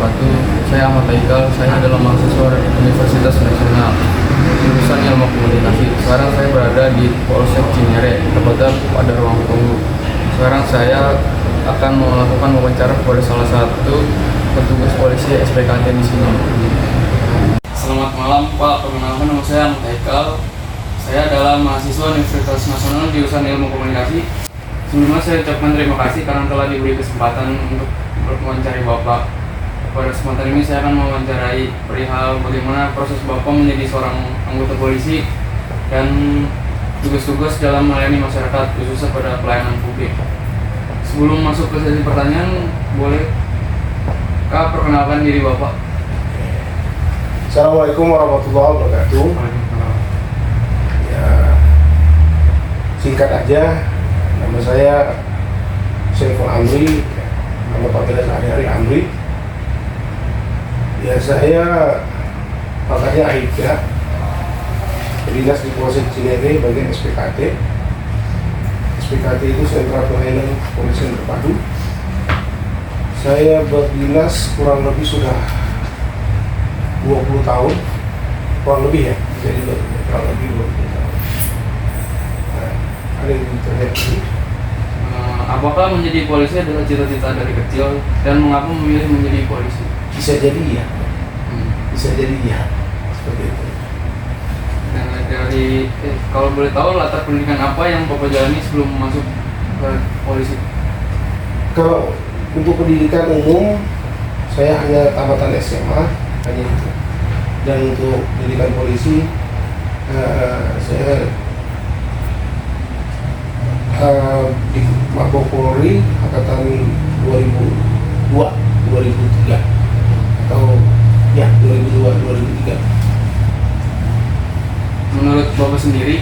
wabarakatuh. Saya Ahmad Haikal, saya adalah mahasiswa Universitas Nasional jurusan Ilmu Komunikasi. Sekarang saya berada di Polsek Cinere, tepatnya pada ruang tunggu. Sekarang saya akan melakukan wawancara kepada salah satu petugas polisi SPKT di sini. Selamat malam Pak, perkenalkan nama saya Ahmad Haikal. Saya adalah mahasiswa Universitas Nasional jurusan Ilmu Komunikasi. Sebelumnya saya ucapkan terima kasih karena telah diberi kesempatan untuk mewawancari Bapak. Pada kesempatan ini saya akan mewawancarai perihal bagaimana proses Bapak menjadi seorang anggota polisi dan tugas-tugas dalam melayani masyarakat, khususnya pada pelayanan publik. Sebelum masuk ke sesi pertanyaan, boleh Kak perkenalkan diri Bapak? Assalamualaikum warahmatullahi wabarakatuh. Ya, singkat aja, nama saya Saiful Amri, nama panggilan sehari-hari Amri. Ya, saya pangkatnya Aibda, berdinas di Polsek Cinere bagian SPKT. SPKT itu Sentra Pelayanan Kepolisian Terpadu. Saya berdinas kurang lebih sudah 20 tahun, kurang lebih ya, jadi kurang lebih 20 tahun. Nah, ada yang terlihat ini. Apakah menjadi polisi adalah cita-cita dari kecil dan mengapa memilih menjadi polisi? Bisa jadi ya, bisa jadi ya, seperti itu. Dan dari kalau boleh tahu latar pendidikan apa yang Bapak jalani sebelum masuk ke polisi? Kalau untuk pendidikan umum, saya hanya tamatan SMA, hanya itu. Dan untuk pendidikan polisi, saya di Mabopolri angkatan 2002, 2003 atau ya 2002-2003. Menurut Bapak sendiri,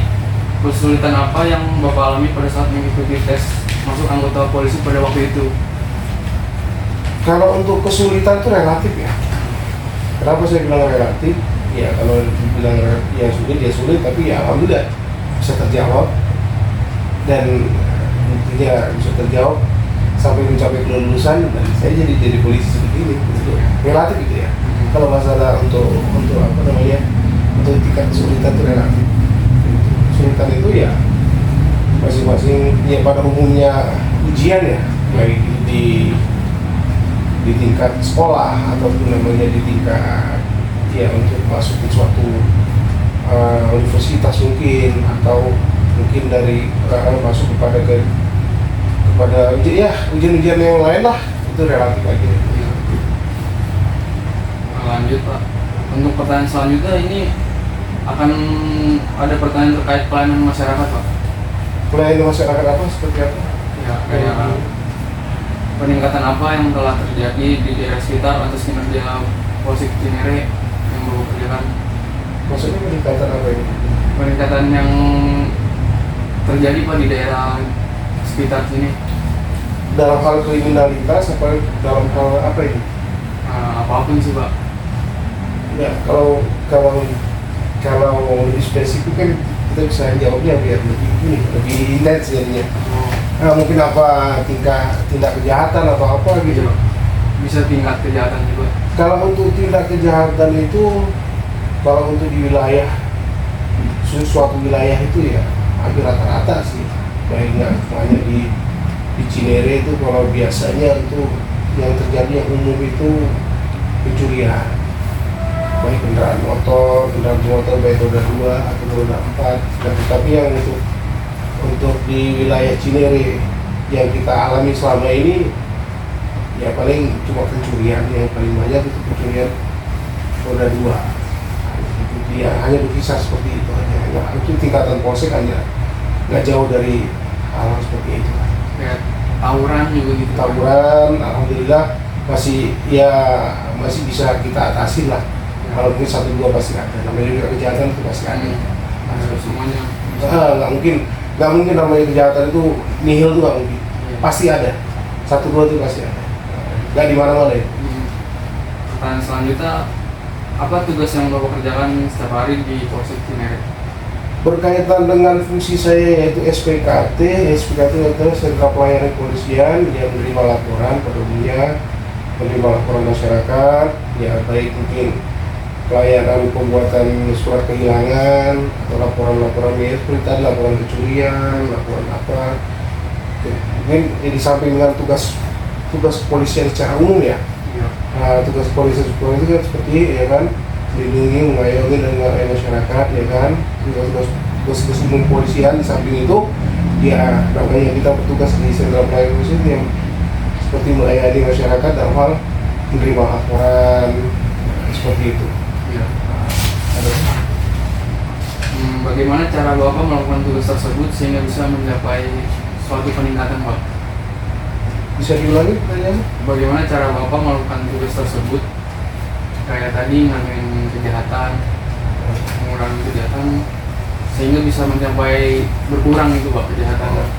kesulitan apa yang Bapak alami pada saat mengikuti tes masuk anggota polisi pada waktu itu? Kalau untuk kesulitan itu relatif ya. Kenapa saya bilang relatif? Ya kalau dibilang ya sulit, tapi ya alhamdulillah bisa terjawab dan buktinya bisa terjawab sampai mencapai kelulusan dan saya jadi polisi seperti ini. Gitu. Relatif gitu ya. Kalau masalah untuk apa namanya, untuk tingkat kesulitan itu relatif. Kesulitan itu ya masing-masing ya pada umumnya ujian ya, baik di tingkat sekolah ataupun namanya di tingkat ya untuk masuk ke suatu universitas mungkin atau mungkin dari masuk kepada ya ujian-ujian yang lain lah, itu relatif lagi. Lanjut Pak, untuk pertanyaan selanjutnya ini akan ada pertanyaan terkait pelayanan masyarakat Pak. Pelayanan masyarakat apa seperti apa? Ya, kayak peningkatan apa yang telah terjadi di daerah sekitar atas kinerja Polsek Cinere yang Bapak kerjakan? Maksudnya peningkatan apa ini? Peningkatan yang terjadi Pak di daerah sekitar sini. Dalam hal kriminalitas apa dalam hal apa ini? Apapun sih Pak. Ya kalau lebih spesifik kan kita bisa jawabnya biar lebih intens jadinya. Mungkin apa tindak kejahatan atau apa gitu. Bisa tingkat kejahatan juga. Kalau untuk tindak kejahatan itu, kalau untuk di wilayah suatu wilayah itu ya hampir rata-rata sih. Baik nggak semuanya di Cinere itu, kalau biasanya itu yang terjadi yang umum itu pencurian, baik kendaraan motor baik roda 2 atau roda 4. Nah, tetapi yang untuk di wilayah Cinere yang kita alami selama ini ya paling cuma pencurian, yang paling banyak itu pencurian roda 2. Itu dia hanya berkisar seperti itu aja. Nah, itu tingkatan polsek hanya nggak jauh dari hal seperti itu. Kayak tawuran juga gitu. Tawuran alhamdulillah masih bisa kita atasi lah. Kalau mungkin 1-2 pasti ada, namanya juga kejahatan itu pasti ada. Semuanya Nggak mungkin namanya kejahatan itu nihil tuh nggak mungkin. Pasti ada, 1-2 itu pasti ada. Nggak di mana-mana ya. Pertanyaan selanjutnya, apa tugas yang Bapak kerjakan setiap hari di Polsek Cinere? Berkaitan dengan fungsi saya yaitu SPKT itu adalah Sentra Pelayanan Kepolisian yang menerima laporan pada umumnya menerima laporan masyarakat, ya baik mungkin pelayanan pembuatan surat kehilangan atau laporan-laporan ya seperti tadi, laporan kecurian, laporan apa. Mungkin di samping dengan tugas kepolisian secara umum ya. Iya. Nah, tugas kepolisian itu kan seperti ya kan melindungi, mengayomi dan melayani masyarakat ya kan. Tugas umum kepolisian di samping itu ya namanya kita bertugas di Sentral Pelayanan Polisi yang seperti melayani masyarakat dalam hal menerima laporan seperti itu. Iya. Bagaimana cara Bapak melakukan tugas tersebut sehingga bisa mencapai suatu peningkatan, Pak? Bisa diulangi pertanyaannya? Bagaimana cara Bapak melakukan tugas tersebut? Kayak tadi ngalamin kejahatan, mengurangi kejahatan, sehingga bisa mencapai berkurang itu, Pak, kejahatan.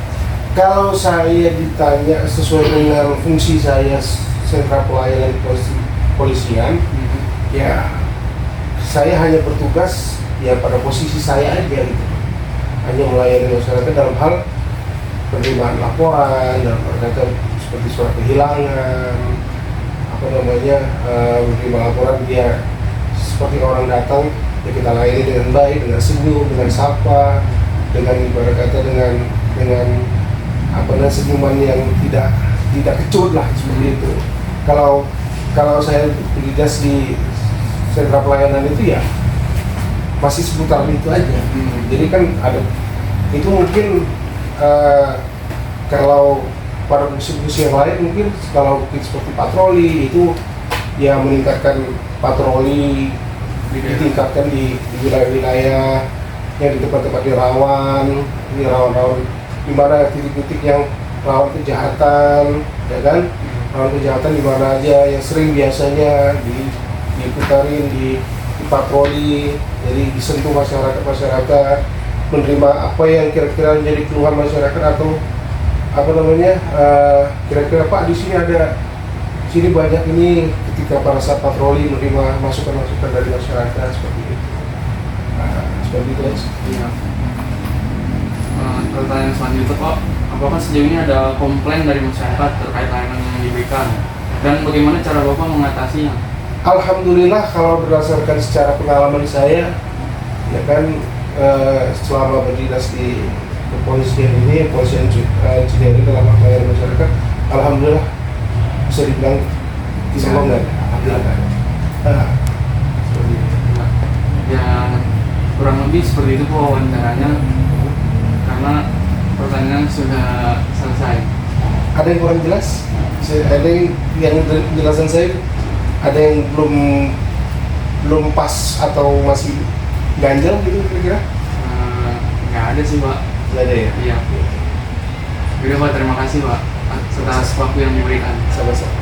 Kalau saya ditanya sesuai dengan fungsi saya Sentra Pelayanan Polisian, ya saya hanya bertugas ya pada posisi saya aja gitu, hanya melayani masyarakat dalam hal penerimaan laporan, dalam kata seperti surat kehilangan, menerima laporan dia seperti orang datang ya kita layani dengan baik, dengan senyum, dengan sapa, dengan ibarat kata dengan senyuman yang tidak kecut lah seperti itu. Kalau saya bertugas di sentra pelayanan itu ya masih seputar itu aja. Jadi kan ada itu mungkin kalau pada fungsi-fungsi yang lain mungkin kalau seperti patroli itu ya meningkatkan patroli, ditingkatkan di wilayah-wilayah yang di tempat-tempat rawan, di mana titik-titik yang rawan kejahatan, ya kan? Rawan kejahatan di mana aja yang sering biasanya diputarin di patroli, jadi disentuh masyarakat, menerima apa yang kira-kira menjadi keluhan masyarakat atau kira-kira Pak di sini banyak ini ketika pada saat patroli menerima masukan-masukan dari masyarakat seperti itu. Seperti itu. Iya. Pertanyaan selanjutnya, Pak, apakah sejauh ini ada komplain dari masyarakat terkait layanan yang diberikan dan bagaimana cara Bapak mengatasinya? Alhamdulillah kalau berdasarkan secara pengalaman saya, ya kan selama berdinas di kepolisian ini, kepolisian Ciledug dalam pelayanan masyarakat, alhamdulillah bisa dibilang tidak longgar. Alhamdulillah. Seperti itu. Ya kurang lebih seperti itu Pak wawancaranya, karena pertanyaan sudah selesai. Ada yang kurang jelas? Ada yang penjelasan saya ada yang belum pas atau masih ganjel gitu kira-kira? Nggak ada sih Pak. Nggak ada ya? Iya. Udah Pak, terima kasih Pak atas waktu yang diberikan. Sama-sama.